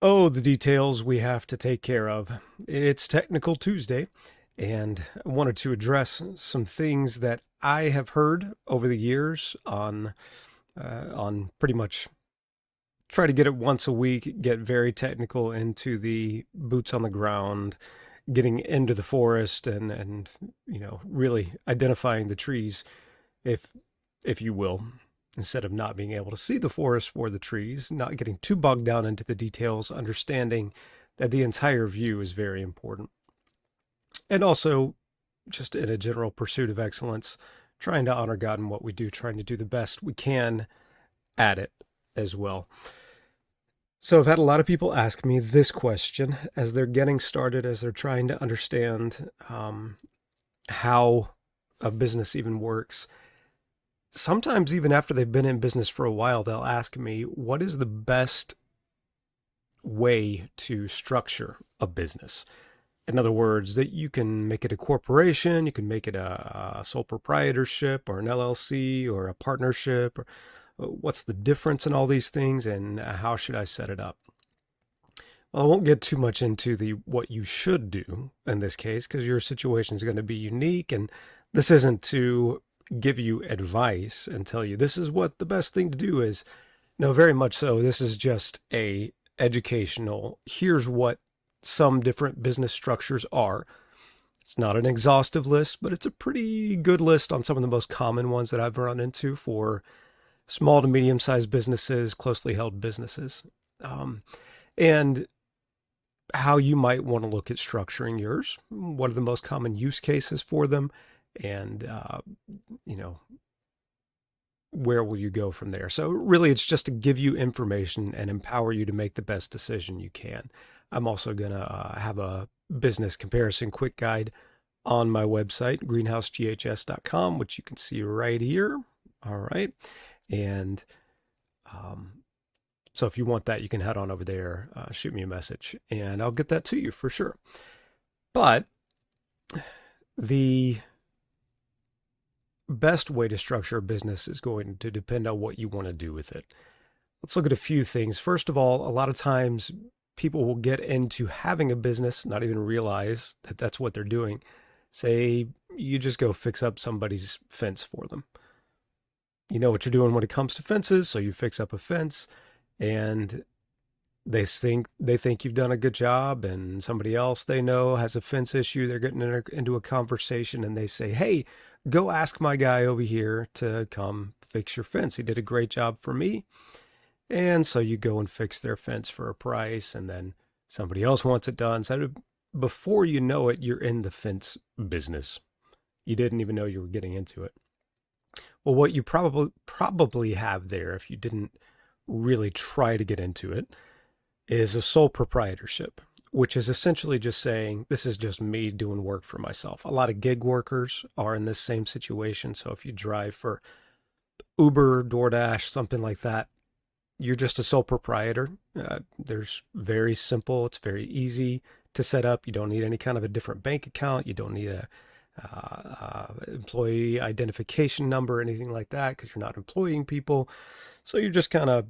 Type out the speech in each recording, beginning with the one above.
Oh, the details we have to take care of. It's Technical Tuesday, and I wanted to address some things that I have heard over the years on pretty much try to get it once a week, get very technical into the boots on the ground, getting into the forest and really identifying the trees, if if you will, instead of not being able to see the forest for the trees, not getting too bogged down into the details, understanding that the entire view is very important. And also, just in a general pursuit of excellence, trying to honor God in what we do, trying to do the best we can at it as well. So I've had a lot of people ask me this question as they're getting started, as they're trying to understand how a business even works. Sometimes, even after they've been in business for a while, they'll ask me, what is the best way to structure a business? In other words, that you can make it a corporation, you can make it a sole proprietorship or an LLC or a partnership. Or what's the difference in all these things, and how should I set it up? Well, I won't get too much into the what you should do in this case because your situation is going to be unique, and this isn't to give you advice and tell you this is what the best thing to do is. No, very much so. This is just a educational. Here's what some different business structures are. It's not an exhaustive list, but it's a pretty good list on some of the most common ones that I've run into for small to medium sized businesses, closely held businesses, and how you might want to look at structuring yours. What are the most common use cases for them? And, you know, where will you go from there? So really, it's just to give you information and empower you to make the best decision you can. I'm also going to have a business comparison quick guide on my website, greenhouseghs.com, which you can see right here. All right. And so if you want that, you can head on over there, shoot me a message, and I'll get that to you for sure. But the best way to structure a business is going to depend on what you want to do with it. Let's look at a few things. First of all, a lot of times people will get into having a business, not even realize that that's what they're doing. Say you just go fix up somebody's fence for them. You know what you're doing when it comes to fences, so you fix up a fence, and they think you've done a good job, and somebody else they know has a fence issue. They're getting into a conversation, and they say, "Hey, go ask my guy over here to come fix your fence. He did a great job for me." And so you go and fix their fence for a price, and then somebody else wants it done. So before you know it, you're in the fence business. You didn't even know you were getting into it. Well, what you probably have there, if you didn't really try to get into it, is a sole proprietorship, which is essentially just saying, this is just me doing work for myself. A lot of gig workers are in this same situation. So if you drive for Uber, DoorDash, something like that, you're just a sole proprietor. There's very simple. It's very easy to set up. You don't need any kind of a different bank account. You don't need a employee identification number, anything like that, because you're not employing people. So you're just kind of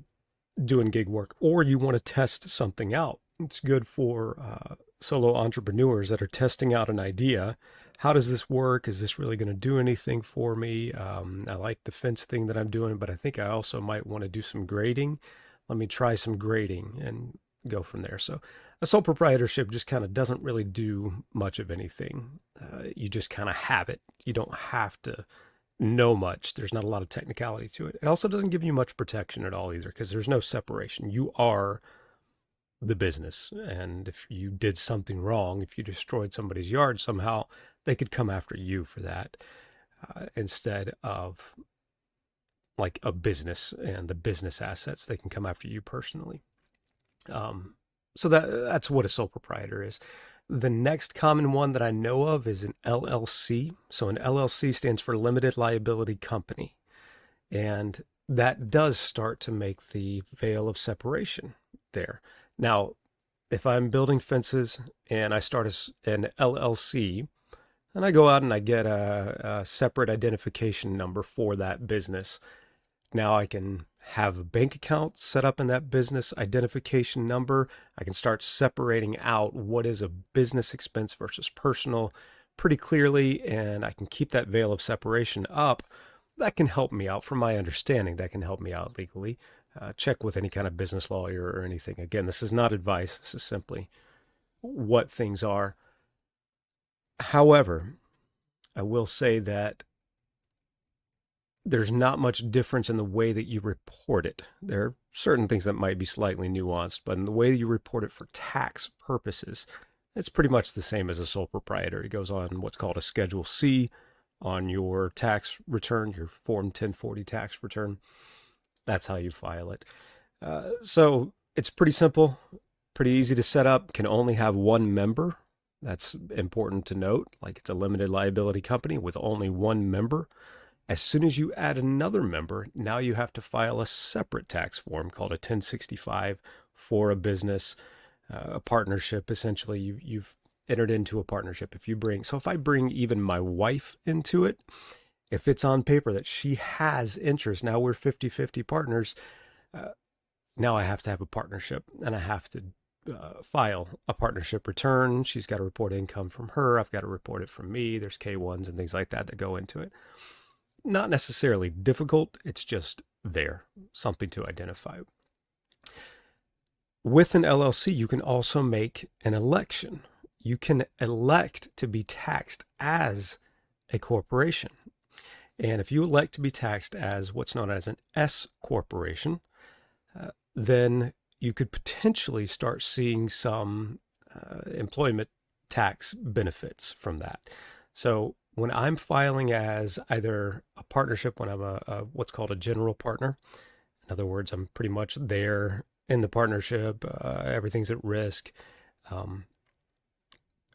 doing gig work, or you want to test something out. It's good for solo entrepreneurs that are testing out an idea. How does this work? Is this really going to do anything for me? I like the fence thing that I'm doing, but I think I also might want to do some grading. Let me try some grading and go from there. So a sole proprietorship just kind of doesn't really do much of anything. You just kind of have it. You don't have to know much. There's not a lot of technicality to it. It also doesn't give you much protection at all either, because there's no separation. You are the business. And if you did something wrong, if you destroyed somebody's yard somehow, they could come after you for that, instead of like a business and the business assets. They can come after you personally. So that's what a sole proprietor is. The next common one that I know of is an LLC. So an LLC stands for Limited Liability Company. And that does start to make the veil of separation there. Now, if I'm building fences and I start an LLC, and I go out and I get a separate identification number for that business, Now I can have a bank account set up in that business identification number. I can start separating out what is a business expense versus personal pretty clearly, and I can keep that veil of separation up. That can help me out from my understanding. That can help me out legally. Check with any kind of business lawyer or anything. Again, this is not advice. This is simply what things are. However, I will say that there's not much difference in the way that you report it. There are certain things that might be slightly nuanced, but in the way you report it for tax purposes, it's pretty much the same as a sole proprietor. It goes on what's called a Schedule C on your tax return, your Form 1040 tax return. That's how you file it. So it's pretty simple, pretty easy to set up, can only have one member. That's important to note. Like, it's a limited liability company with only one member. As soon as you add another member, now you have to file a separate tax form called a 1065 for a business, a partnership. Essentially, you've entered into a partnership. If I bring even my wife into it, if it's on paper that she has interest, now we're 50-50 partners, now I have to have a partnership, and I have to file a partnership return. She's got to report income from her. I've got to report it from me. There's K1s and things like that go into it. Not necessarily difficult. It's just there, something to identify. With an LLC, you can also make an election. You can elect to be taxed as a corporation. And if you elect to be taxed as what's known as an S-Corporation, then you could potentially start seeing some employment tax benefits from that. So when I'm filing as either a partnership, when I'm a what's called a general partner, in other words, I'm pretty much there in the partnership, everything's at risk.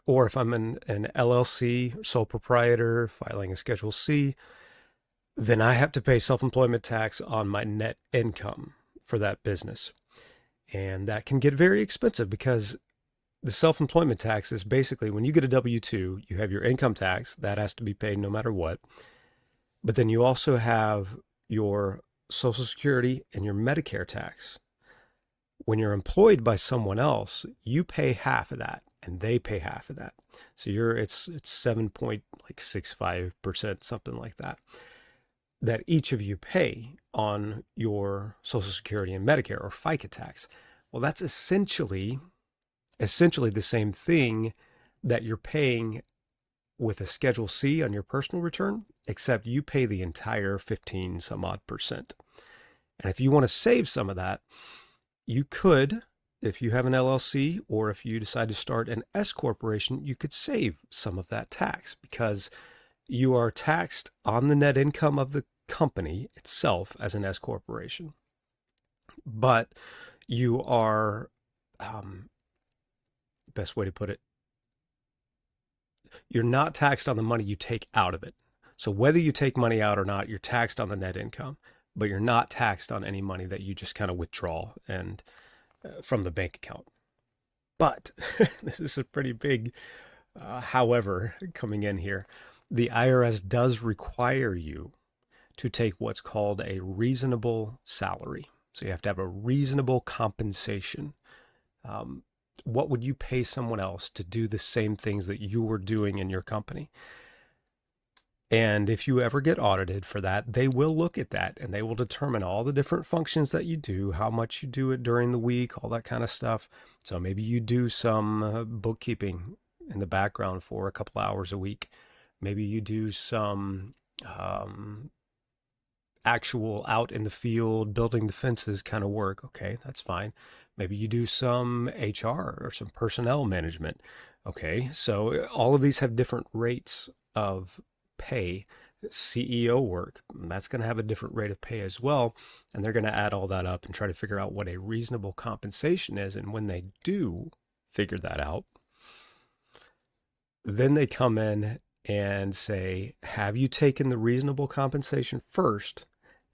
Or if I'm an LLC, sole proprietor, filing a Schedule C, then I have to pay self-employment tax on my net income for that business. And that can get very expensive because the self-employment tax is basically when you get a W-2, you have your income tax. That has to be paid no matter what. But then you also have your Social Security and your Medicare tax. When you're employed by someone else, you pay half of that and they pay half of that. So it's 7.65%, something like that each of you pay on your Social Security and Medicare or FICA tax. Well, that's essentially the same thing that you're paying with a Schedule C on your personal return, except you pay the entire 15 some odd percent. And if you want to save some of that, you could, if you have an LLC or if you decide to start an S corporation, you could save some of that tax because you are taxed on the net income of the company itself as an S corporation. But you are, best way to put it, you're not taxed on the money you take out of it. So whether you take money out or not, you're taxed on the net income, but you're not taxed on any money that you just kind of withdraw and from the bank account. But this is a pretty big however coming in here. The IRS does require you to take what's called a reasonable salary. So you have to have a reasonable compensation. What would you pay someone else to do the same things that you were doing in your company? And if you ever get audited for that, they will look at that and they will determine all the different functions that you do, how much you do it during the week, all that kind of stuff. So maybe you do some bookkeeping in the background for a couple hours a week. Maybe you do some actual out in the field, building the fences kind of work. Okay, that's fine. Maybe you do some HR or some personnel management. Okay, so all of these have different rates of pay. CEO work, that's going to have a different rate of pay as well. And they're going to add all that up and try to figure out what a reasonable compensation is. And when they do figure that out, then they come in and say, have you taken the reasonable compensation first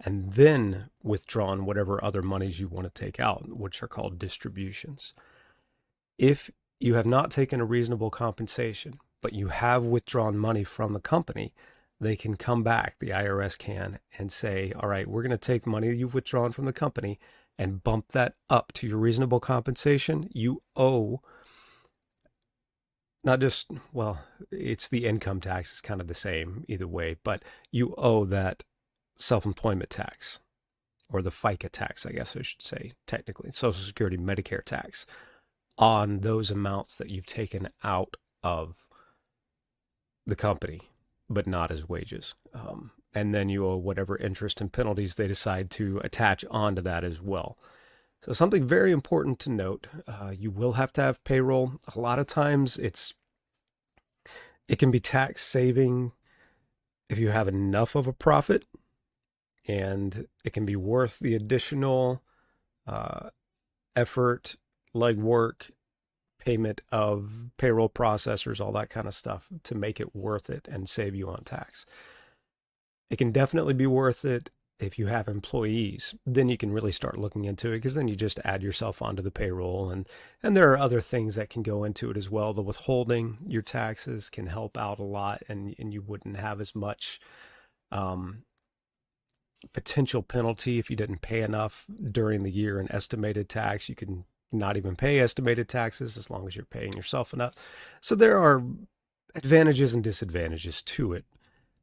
and then withdrawn whatever other monies you want to take out, which are called distributions? If you have not taken a reasonable compensation, but you have withdrawn money from the company, they can come back, the IRS can, and say, all right, we're going to take the money you've withdrawn from the company and bump that up to your reasonable compensation. You owe not just, well, it's the income tax, it's kind of the same either way, but you owe that self employment tax or the FICA tax, I guess I should say, technically, Social Security, Medicare tax on those amounts that you've taken out of the company, but not as wages. And then you owe whatever interest and penalties they decide to attach onto that as well. So something very important to note, you will have to have payroll. A lot of times it can be tax saving if you have enough of a profit, and it can be worth the additional effort, legwork, payment of payroll processors, all that kind of stuff to make it worth it and save you on tax. It can definitely be worth it if you have employees. Then you can really start looking into it, because then you just add yourself onto the payroll, and there are other things that can go into it as well. The withholding your taxes can help out a lot, and you wouldn't have as much potential penalty if you didn't pay enough during the year in estimated tax. You can not even pay estimated taxes as long as you're paying yourself enough. So there are advantages and disadvantages to it,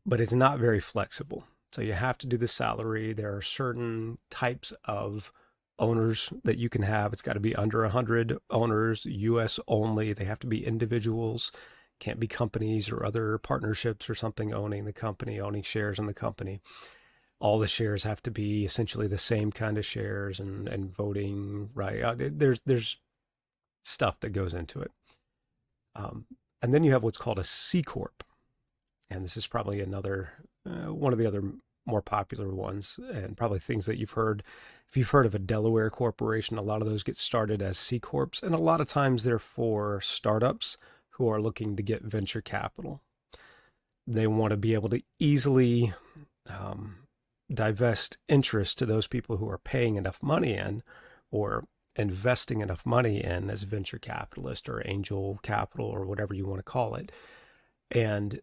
but it's not very flexible. So you have to do the salary. There are certain types of owners that you can have. It's got to be under 100 owners, US only. They have to be individuals. Can't be companies or other partnerships or something owning the company, owning shares in the company. All the shares have to be essentially the same kind of shares, and voting right. There's stuff that goes into it. And then you have what's called a C-Corp. And this is probably another one of the other more popular ones, and probably things that you've heard. If you've heard of a Delaware corporation, a lot of those get started as C-Corps. And a lot of times they're for startups who are looking to get venture capital. They want to be able to easily divest interest to those people who are paying enough money in, or investing enough money in, as venture capitalist or angel capital or whatever you want to call it. And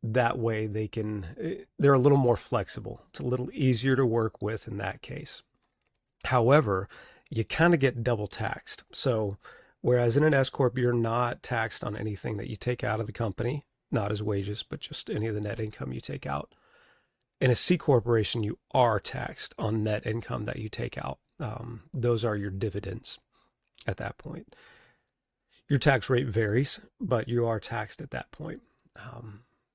that way they're a little more flexible. It's a little easier to work with in that case. However, you kind of get double taxed. So whereas in an S-Corp, you're not taxed on anything that you take out of the company, not as wages, but just any of the net income you take out. In a C corporation, you are taxed on net income that you take out. Those are your dividends at that point. Your tax rate varies, but you are taxed at that point.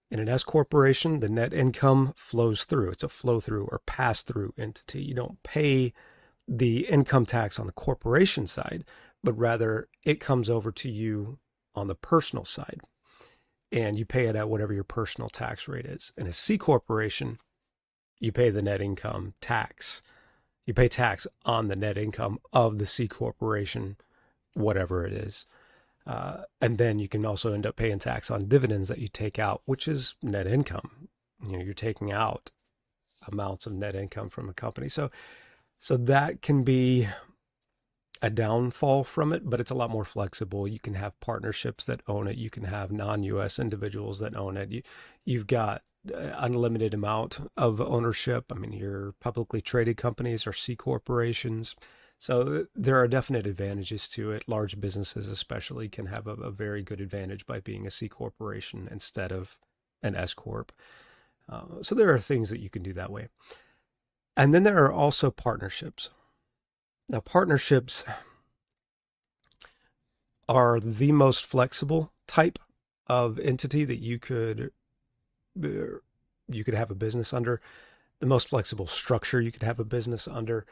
In an S corporation, the net income flows through. It's a flow through or pass through entity. You don't pay the income tax on the corporation side, but rather it comes over to you on the personal side, and you pay it at whatever your personal tax rate is. In a C corporation, you pay the net income tax. You pay tax on the net income of the C corporation, whatever it is. And then you can also end up paying tax on dividends that you take out, which is net income. You're taking out amounts of net income from a company. So that can be a downfall from it, but it's a lot more flexible. You can have partnerships that own it. You can have non-US individuals that own it. You've got unlimited amount of ownership. I mean, your publicly traded companies are C corporations. So there are definite advantages to it. Large businesses especially can have a very good advantage by being a C corporation instead of an S corp. So there are things that you can do that way. And then there are also partnerships. Now, partnerships are the most flexible type of entity that you could have a business under, the most flexible structure you could have a business under.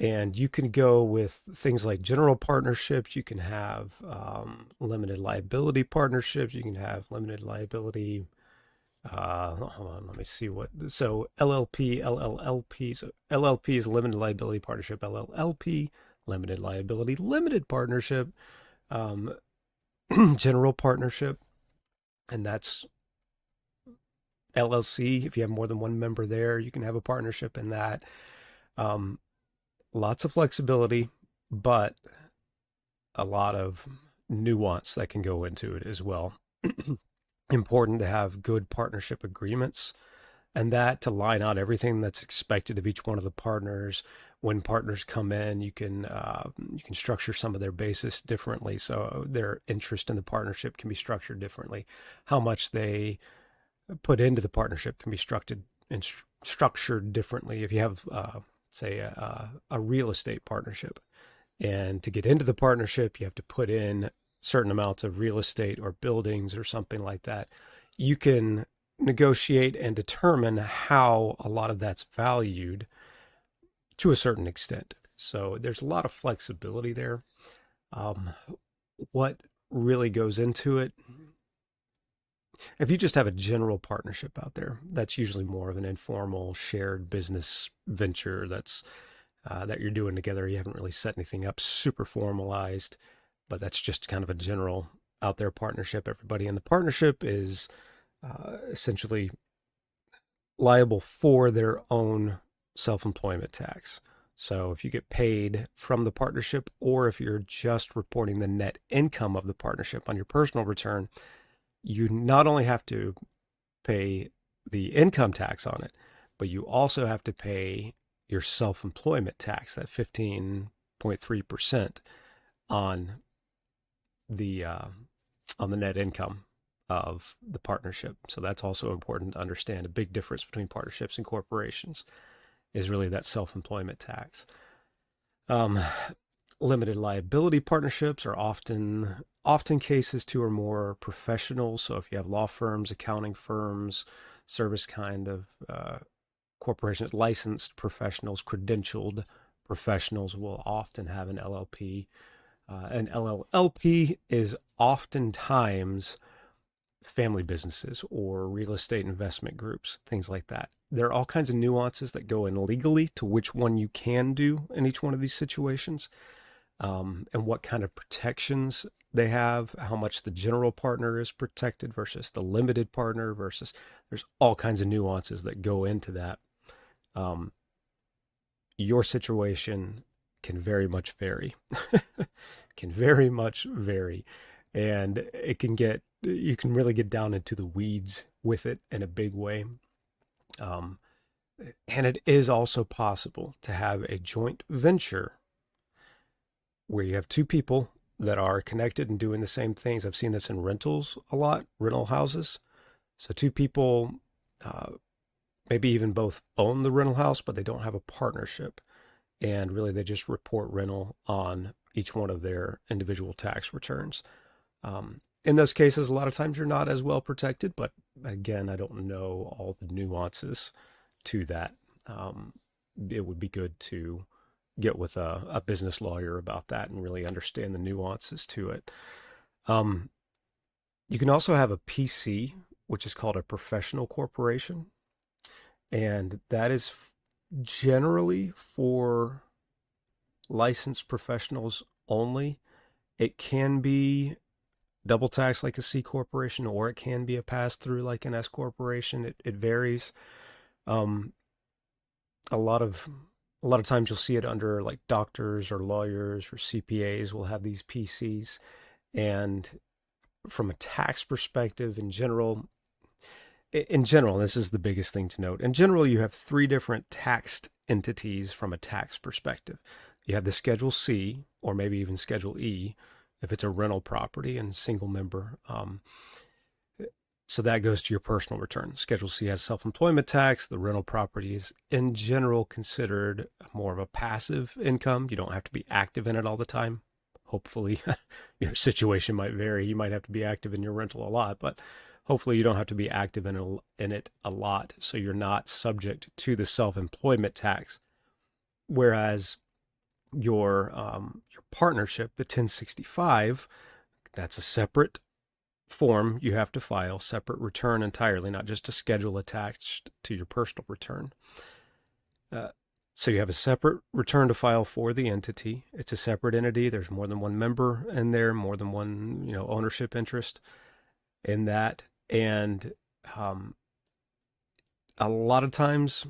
And you can go with things like general partnerships. You can have limited liability partnerships. You can have limited liability. Hold on, let me see what. So LLP, LLLP. So LLP is limited liability partnership. LLLP, limited liability limited partnership. General partnership, and that's LLC. If you have more than one member there, you can have a partnership in that. Lots of flexibility, but a lot of nuance that can go into it as well. important to have good partnership agreements, and that to line out everything that's expected of each one of the partners. When partners come in, you can structure some of their basis differently, so their interest in the partnership can be structured differently. How much they put into the partnership can be structured differently. If you have, say, a real estate partnership, and to get into the partnership, you have to put in certain amounts of real estate or buildings or something like that. You can negotiate and determine how a lot of that's valued to a certain extent. So there's a lot of flexibility there. Um, what really goes into it, if you just have a general partnership out there, that's usually more of an informal shared business venture that you're doing together. You haven't really set anything up super formalized, but that's just kind of a general out there partnership. Everybody in the partnership is essentially liable for their own self-employment tax. So if you get paid from the partnership, or if you're just reporting the net income of the partnership on your personal return, you not only have to pay the income tax on it, but you also have to pay your self-employment tax, that 15.3% on the uh, on the net income of the partnership. So that's also important to understand. A big difference between partnerships and corporations is really that self-employment tax. Um, Limited liability partnerships are often cases two or more professionals. So if you have law firms, accounting firms, service kind of corporations, licensed professionals, credentialed professionals will often have an LLP. An LLP is oftentimes family businesses or real estate investment groups, things like that. There are all kinds of nuances that go in legally to which one you can do in each one of these situations, and what kind of protections they have, how much the general partner is protected versus the limited partner versus, there's all kinds of nuances that go into that. Um, your situation can very much vary, can very much vary. And you can really get down into the weeds with it in a big way. Um, and it is also possible to have a joint venture where you have two people that are connected and doing the same things. I've seen this in rentals a lot, rental houses. So two people, uh, maybe even both own the rental house, but they don't have a partnership. And really, they just report rental on each one of their individual tax returns. In those cases, a lot of times you're not as well protected, but again, I don't know all the nuances to that. It would be good to get with a business lawyer about that and really understand the nuances to it. Um, you can also have a PC, which is called a professional corporation, and that is generally for licensed professionals only. It can be double tax like a C corporation, or it can be a pass through like an S corporation. It varies. Um, a lot of a lot of times you'll see it under like doctors or lawyers or CPAs will have these PCs. And from a tax perspective in general, this is the biggest thing to note. In general, you have three different taxed entities from a tax perspective. You have the Schedule C, or maybe even Schedule E, if it's a rental property and single member. So that goes to your personal return. Schedule C has self-employment tax. The rental property is in general considered more of a passive income. You don't have to be active in it all the time. Hopefully, your situation might vary. You might have to be active in your rental a lot, but hopefully you don't have to be active in it a lot, so you're not subject to the self-employment tax. Whereas your partnership, the 1065, that's a separate form you have to file, separate return entirely, not just a schedule attached to your personal return. So you have a separate return to file for the entity. It's a separate entity. There's more than one member in there, more than one, ownership interest in that. And a lot of times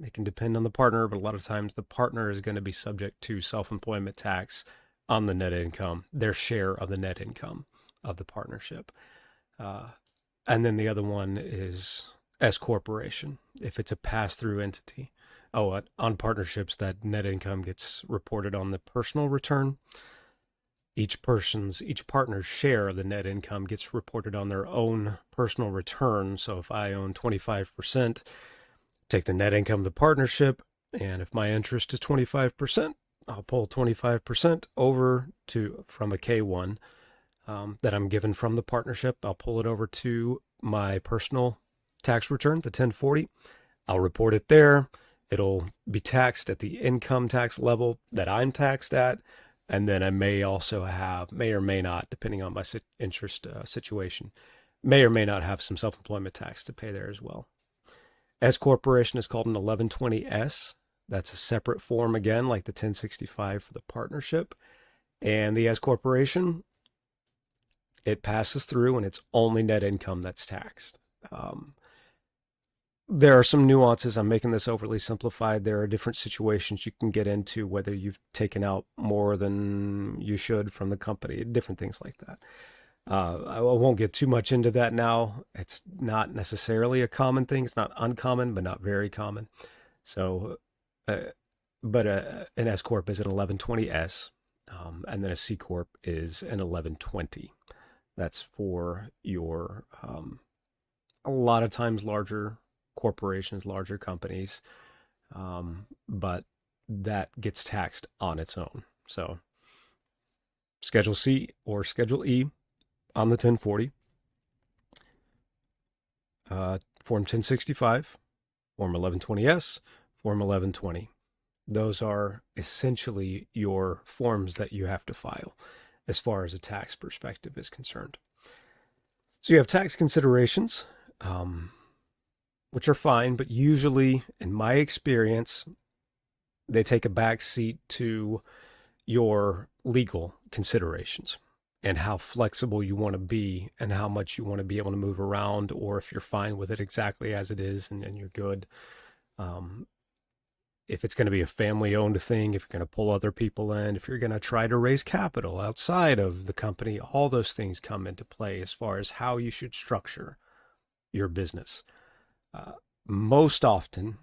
it can depend on the partner, but a lot of times the partner is going to be subject to self-employment tax on the net income, their share of the net income of the partnership. Uh, And then the other one is S corporation, if it's a pass-through entity. Oh, on partnerships, that net income gets reported on the personal return. Each partner's share of the net income gets reported on their own personal return. So if I own 25%, take the net income of the partnership, and if my interest is 25%, I'll pull 25% over to from a K1 that I'm given from the partnership. I'll pull it over to my personal tax return, the 1040. I'll report it there. It'll be taxed at the income tax level that I'm taxed at. And then I may also have, may or may not, depending on my interest situation, may or may not have some self-employment tax to pay there as well. S corporation is called an 1120S. That's a separate form again, like the 1065 for the partnership. And the S corporation, it passes through and it's only net income that's taxed. There are some nuances. I'm making this overly simplified. There are different situations you can get into, whether you've taken out more than you should from the company, different things like that. I won't get too much into that now. It's not necessarily a common thing. It's not uncommon, but not very common. So, but an S Corp is an 1120S, and then a C Corp is an 1120. That's for your, a lot of times larger corporations, larger companies, but that gets taxed on its own. So Schedule C or Schedule E on the 1040, Form 1065, Form 1120S, Form 1120. Those are essentially your forms that you have to file as far as a tax perspective is concerned. So you have tax considerations, which are fine, but usually, in my experience, they take a back seat to your legal considerations and how flexible you want to be and how much you want to be able to move around, or if you're fine with it exactly as it is and you're good. If it's going to be a family-owned thing, if you're going to pull other people in, if you're going to try to raise capital outside of the company, all those things come into play as far as how you should structure your business. Most often,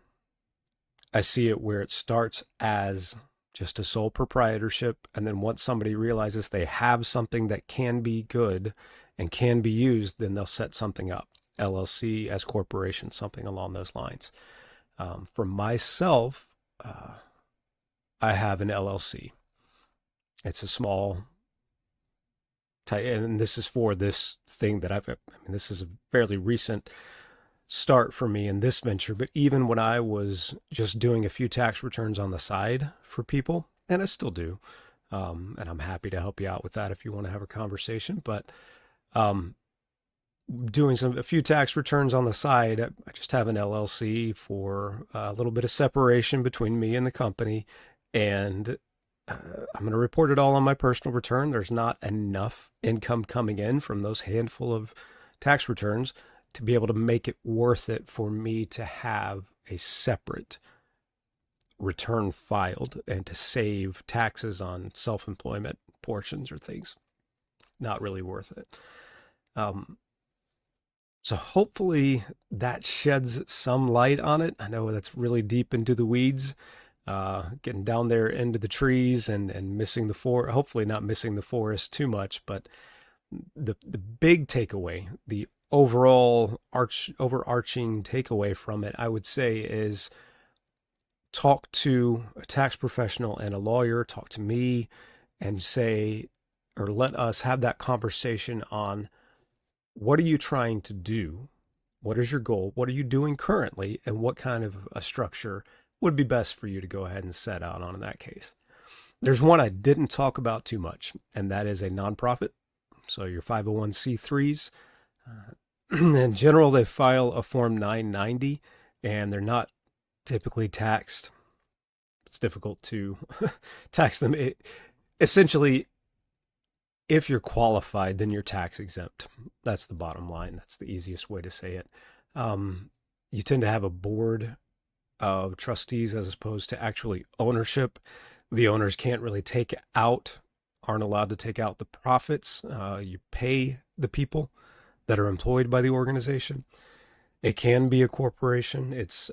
I see it where it starts as just a sole proprietorship, and then once somebody realizes they have something that can be good and can be used, then they'll set something up, LLC, S corporation, something along those lines. For myself, I have an LLC. It's a small type, and this is for this thing that this is a fairly recent start for me in this venture, but even when I was just doing a few tax returns on the side for people, and I still do, and I'm happy to help you out with that if you want to have a conversation, but doing a few tax returns on the side, I just have an LLC for a little bit of separation between me and the company, and I'm going to report it all on my personal return. There's not enough income coming in from those handful of tax returns to be able to make it worth it for me to have a separate return filed and to save taxes on self-employment portions or things. Not really worth it. So hopefully that sheds some light on it. I know that's really deep into the weeds, getting down there into the trees and missing the forest, hopefully not missing the forest too much, but the big takeaway, the overall overarching takeaway from it, I would say, is talk to a tax professional and a lawyer, talk to me, and say, or let us have that conversation on what are you trying to do? What is your goal? What are you doing currently? And what kind of a structure would be best for you to go ahead and set out on in that case? There's one I didn't talk about too much, and that is a nonprofit. So your 501c3s, in general, they file a Form 990, and they're not typically taxed. It's difficult to tax them. Essentially, if you're qualified, then you're tax exempt. That's the bottom line. That's the easiest way to say it. You tend to have a board of trustees as opposed to actually ownership. The owners can't really aren't allowed to take out the profits. You pay the people that are employed by the organization. It can be a corporation. It's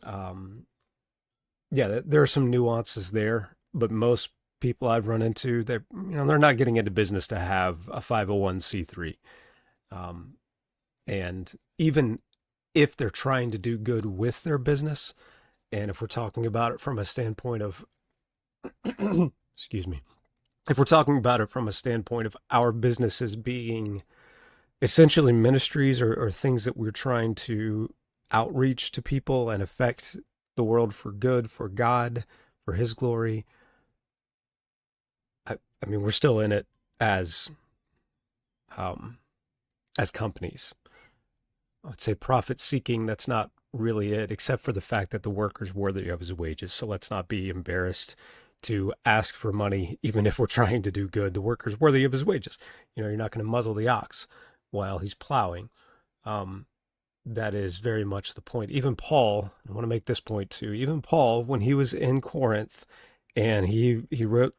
yeah, there are some nuances there, but most people I've run into, they're not getting into business to have a 501c3. Um, and even if they're trying to do good with their business, and if we're talking about it from a standpoint of, excuse me, if we're talking about it from a standpoint of our businesses being essentially ministries or things that we're trying to outreach to people and affect the world for good, for God, for His glory. I mean, we're still in it as um, as companies. I would say profit seeking. That's not really it, except for the fact that the worker's worthy of his wages. So let's not be embarrassed to ask for money, even if we're trying to do good. The worker's worthy of his wages. You're not going to muzzle the ox while he's plowing. Um, that is very much the point. Even Paul, I want to make this point too. Even Paul, when he was in Corinth, and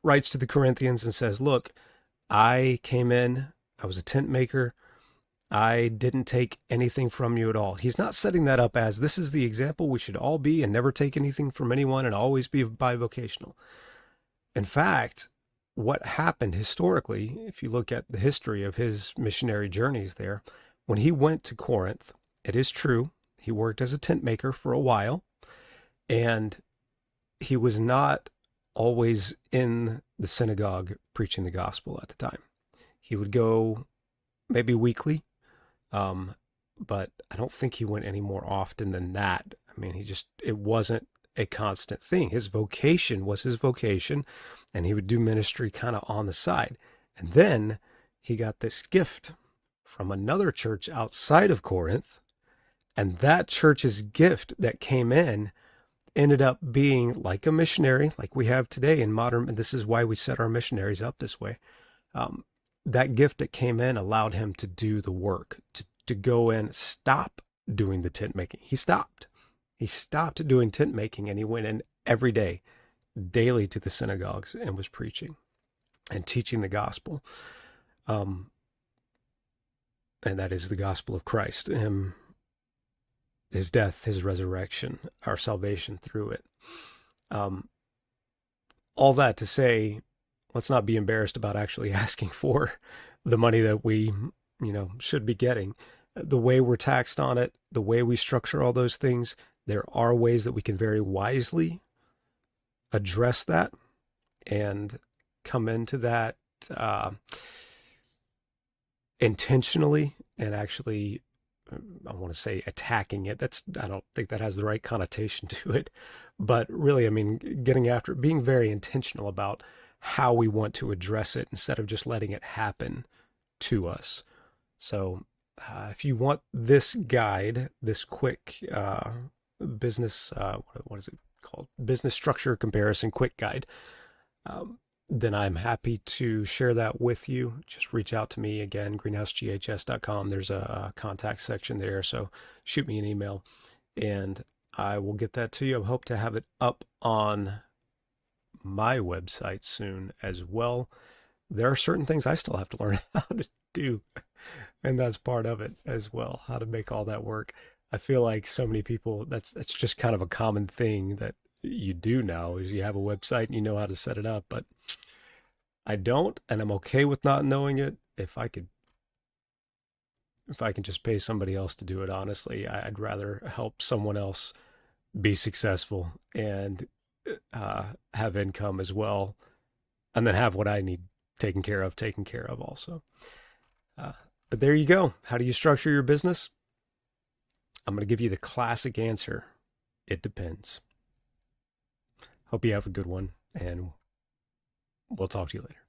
writes to the Corinthians and says, "Look, I came in. I was a tent maker. I didn't take anything from you at all." He's not setting that up as this is the example we should all be and never take anything from anyone and always be bivocational. In fact, what happened historically, if you look at the history of his missionary journeys there, when he went to Corinth, it is true, he worked as a tent maker for a while, and he was not always in the synagogue preaching the gospel at the time. He would go maybe weekly, but I don't think he went any more often than that. I mean, it wasn't a constant thing. His vocation was his vocation, and he would do ministry kind of on the side. And then he got this gift from another church outside of Corinth, and that church's gift that came in ended up being like a missionary, like we have today in modern, and this is why we set our missionaries up this way. That gift that came in allowed him to do the work, to go in, stop doing the tent making. He stopped. He stopped doing tent making, and he went in every day, daily to the synagogues, and was preaching and teaching the gospel. And that is the gospel of Christ, his death, his resurrection, our salvation through it. All that to say, let's not be embarrassed about actually asking for the money that we, should be getting. The way we're taxed on it, the way we structure all those things, there are ways that we can very wisely address that and come into that intentionally and actually, I want to say attacking it. I don't think that has the right connotation to it, but really, I mean, getting after it, being very intentional about how we want to address it instead of just letting it happen to us. So if you want this guide, this quick business, what is it called? Business structure comparison quick guide, then I'm happy to share that with you. Just reach out to me again, greenhouseghs.com. There's a contact section there. So shoot me an email and I will get that to you. I hope to have it up on my website soon as well. There are certain things I still have to learn how to do, and that's part of it as well, how to make all that work. I feel like so many people, that's just kind of a common thing that you do now is you have a website and you know how to set it up, but I don't, and I'm okay with not knowing it. If I can just pay somebody else to do it, honestly, I'd rather help someone else be successful and have income as well, and then have what I need taken care of also. But there you go. How do you structure your business? I'm going to give you the classic answer. It depends. Hope you have a good one, and we'll talk to you later.